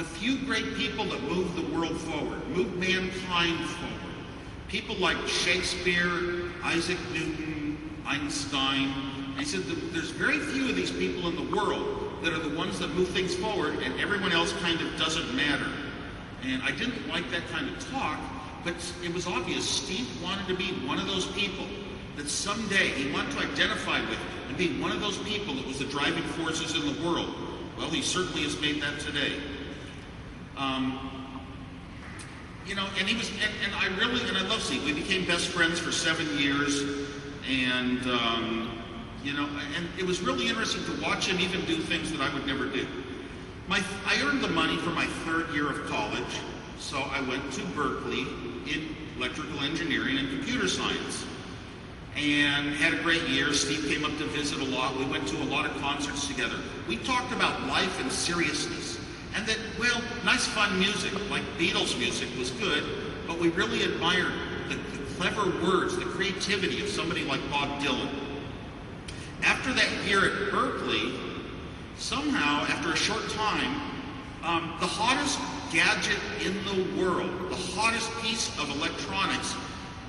the few great people that moved the world forward, moved mankind forward. People like Shakespeare, Isaac Newton, Einstein. And he said that there's very few of these people in the world that are the ones that move things forward, and everyone else kind of doesn't matter. And I didn't like that kind of talk, but it was obvious Steve wanted to be one of those people that someday he wanted to identify with and be one of those people that was the driving forces in the world. Well, he certainly has made that today. You know, and he was, and I love Steve. We became best friends for 7 years, and you know, and it was really interesting to watch him even do things that I would never do. I earned the money for my 3rd year of college, so I went to Berkeley in electrical engineering and computer science, and had a great year. Steve came up to visit a lot. We went to a lot of concerts together. We talked about life and seriousness, and that, well, nice fun music, like Beatles music, was good, but we really admired the clever words, the creativity of somebody like Bob Dylan. After that year at Berkeley, somehow, after a short time, the hottest gadget in the world, the hottest piece of electronics,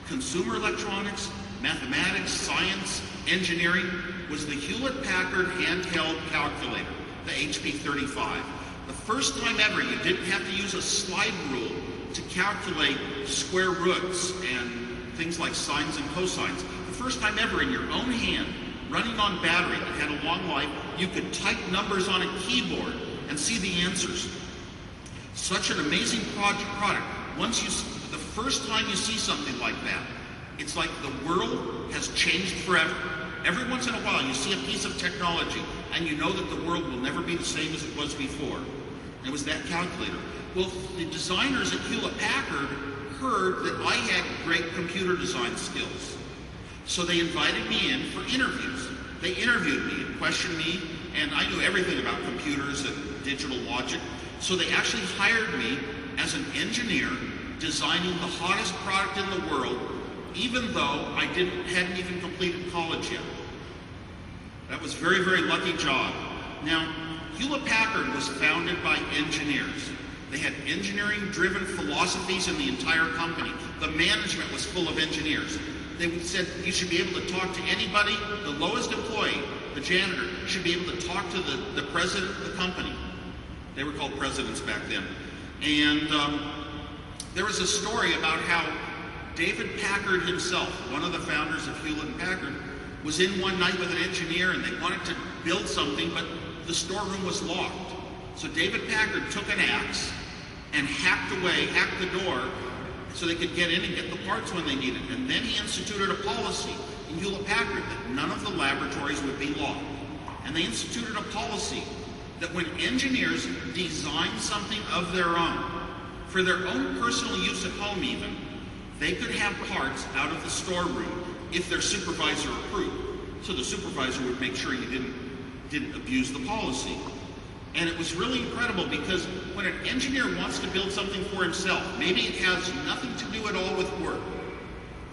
consumer electronics, mathematics, science, engineering, was the Hewlett-Packard handheld calculator, the HP 35. The first time ever you didn't have to use a slide rule to calculate square roots and things like sines and cosines. The first time ever in your own hand, running on battery that had a long life, you could type numbers on a keyboard and see the answers. Such an amazing product. The first time you see something like that, it's like the world has changed forever. Every once in a while you see a piece of technology and you know that the world will never be the same as it was before. And it was that calculator. Well, the designers at Hewlett-Packard heard that I had great computer design skills. So they invited me in for interviews. They interviewed me and questioned me, and I knew everything about computers and digital logic. So they actually hired me as an engineer designing the hottest product in the world, even though I hadn't even completed college yet. That was a very, very lucky job. Now, Hewlett-Packard was founded by engineers. They had engineering-driven philosophies in the entire company. The management was full of engineers. They said you should be able to talk to anybody. The lowest employee, the janitor, should be able to talk to the president of the company. They were called presidents back then. And there was a story about how David Packard himself, one of the founders of Hewlett-Packard, was in one night with an engineer and they wanted to build something, but the storeroom was locked. So David Packard took an axe and hacked the door, so they could get in and get the parts when they needed. And then he instituted a policy in Hewlett-Packard that none of the laboratories would be locked. And they instituted a policy that when engineers design something of their own, for their own personal use at home even, they could have parts out of the storeroom if their supervisor approved. So the supervisor would make sure you didn't abuse the policy. And it was really incredible because when an engineer wants to build something for himself, maybe it has nothing to do at all with work,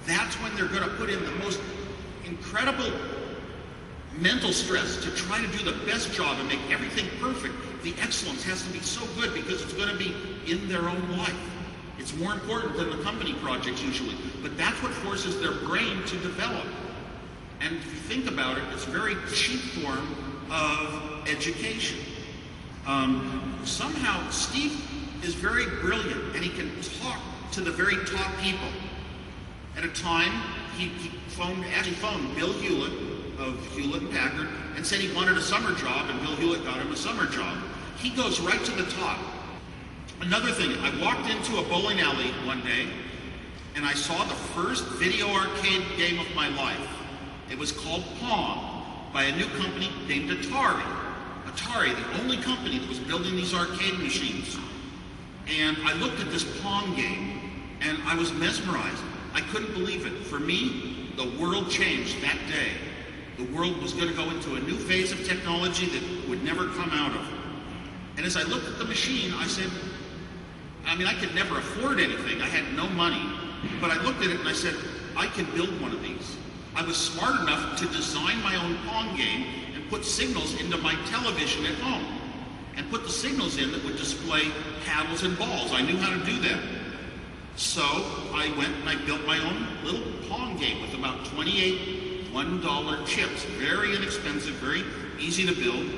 that's when they're going to put in the most incredible mental stress to try to do the best job and make everything perfect. The excellence has to be so good because it's going to be in their own life. It's more important than the company projects usually, but that's what forces their brain to develop. And if you think about it, it's a very cheap form of education. Somehow, Steve is very brilliant, and he can talk to the very top people. At a time, he actually phoned Bill Hewlett of Hewlett-Packard and said he wanted a summer job, and Bill Hewlett got him a summer job. He goes right to the top. Another thing, I walked into a bowling alley one day, and I saw the first video arcade game of my life. It was called Pong, by a new company named Atari. Atari, the only company that was building these arcade machines. And I looked at this Pong game, and I was mesmerized. I couldn't believe it. For me, the world changed that day. The world was going to go into a new phase of technology that would never come out of. And as I looked at the machine, I said, I could never afford anything. I had no money. But I looked at it and I said, I can build one of these. I was smart enough to design my own Pong game and put signals into my television at home. and put the signals in that would display paddles and balls. I knew how to do that. So I went and I built my own little Pong game with about 28 $1 chips. Very inexpensive, very easy to build.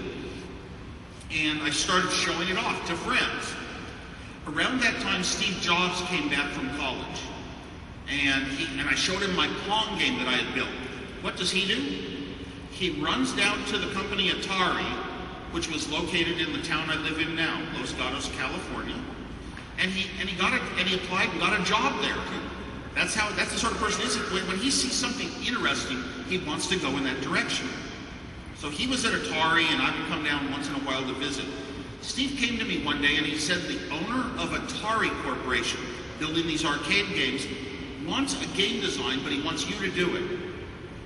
And I started showing it off to friends. Around that time, Steve Jobs came back from college. And I showed him my Pong game that I had built. What does he do? He runs down to the company Atari, which was located in the town I live in now, Los Gatos, California. And he applied and got a job there. That's the sort of person he is. When he sees something interesting, he wants to go in that direction. So he was at Atari, and I would come down once in a while to visit. Steve came to me one day and he said the owner of Atari Corporation, building these arcade games, wants a game design, but he wants you to do it.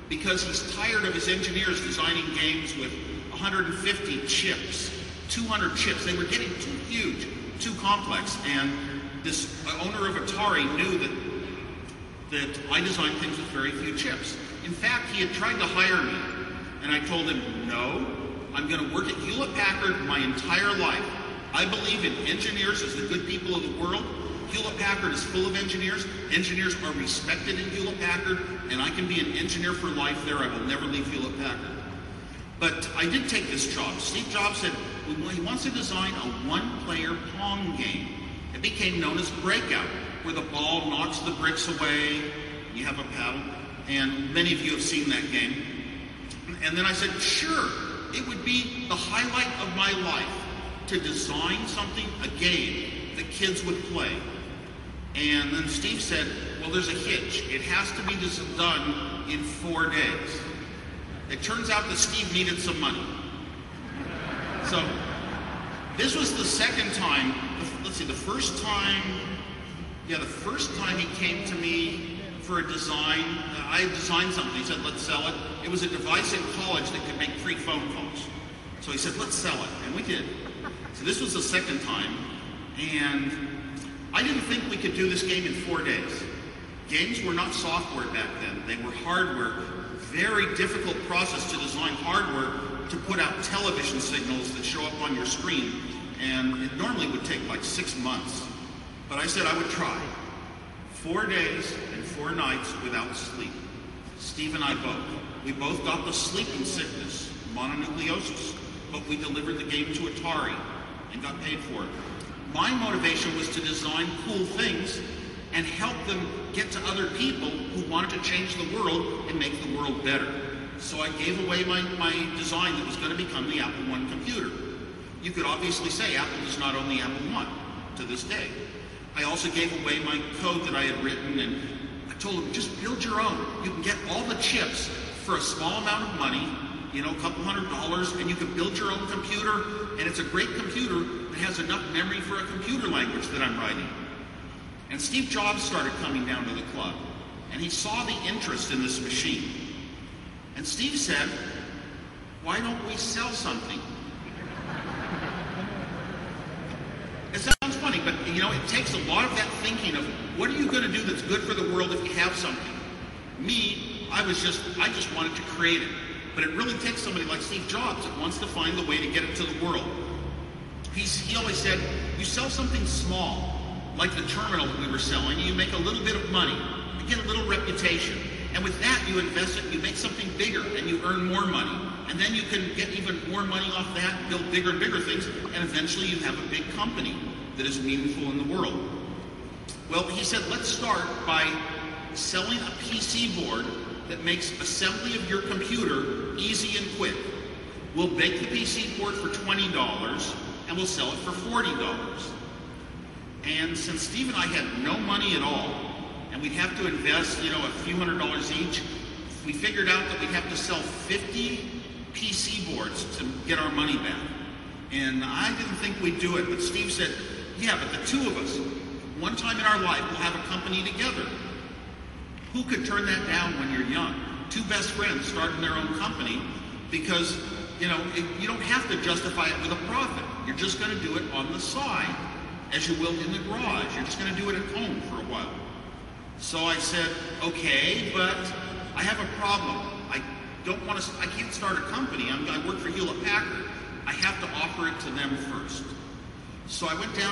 Because he's tired of his engineers designing games with 150 chips, 200 chips. They were getting too huge, too complex. And this owner of Atari knew that I designed things with very few chips. In fact, he had tried to hire me. And I told him, no, I'm going to work at Hewlett-Packard my entire life. I believe in engineers as the good people of the world. Hewlett-Packard is full of engineers. Engineers are respected in Hewlett-Packard, and I can be an engineer for life there. I will never leave Hewlett-Packard. But I did take this job. Steve Jobs said he wants to design a one-player Pong game. It became known as Breakout, where the ball knocks the bricks away. You have a paddle, and many of you have seen that game. And then I said, sure, it would be the highlight of my life to design something, a game, that kids would play. And then Steve said, well, there's a hitch. It has to be done in 4 days. It turns out that Steve needed some money. So this was the second time, let's see, the first time he came to me for a design. I designed something. He said, let's sell it. It was a device in college that could make 3 phone calls. So he said, let's sell it. And we did. So this was the second time. And I didn't think we could do this game in 4 days. Games were not software back then. They were hardware. Very difficult process to design hardware to put out television signals that show up on your screen. And it normally would take like 6 months. But I said I would try. 4 days and 4 nights without sleep. Steve and I both. We both got the sleeping sickness, mononucleosis, but we delivered the game to Atari and got paid for it. My motivation was to design cool things and help them get to other people who wanted to change the world and make the world better. So I gave away my design that was going to become the Apple I computer. You could obviously say Apple does not own the Apple I to this day. I also gave away my code that I had written, and I told them, just build your own. You can get all the chips for a small amount of money, a couple $100, and you can build your own computer, and it's a great computer that has enough memory for a computer language that I'm writing. And Steve Jobs started coming down to the club, and he saw the interest in this machine. And Steve said, why don't we sell something? It sounds funny, but it takes a lot of that thinking of what are you going to do that's good for the world if you have something. Me, I just wanted to create it. But it really takes somebody like Steve Jobs that wants to find the way to get it to the world. He always said, you sell something small, like the terminal that we were selling, and you make a little bit of money, you get a little reputation. And with that, you invest it, you make something bigger, and you earn more money. And then you can get even more money off that, build bigger and bigger things, and eventually you have a big company that is meaningful in the world. Well, he said, let's start by selling a PC board that makes assembly of your computer easy and quick. We'll make the PC board for $20, and we'll sell it for $40. And since Steve and I had no money at all, and we'd have to invest, a few $100s each, we figured out that we'd have to sell 50 PC boards to get our money back. And I didn't think we'd do it, but Steve said, yeah, but the two of us, one time in our life, we'll have a company together. Who could turn that down when you're young? Two best friends starting their own company because, you don't have to justify it with a profit. You're just going to do it on the side, as you will in the garage. You're just going to do it at home for a while. So I said, okay, but I have a problem. I can't start a company. I work for Hewlett-Packard. I have to offer it to them first. So I went down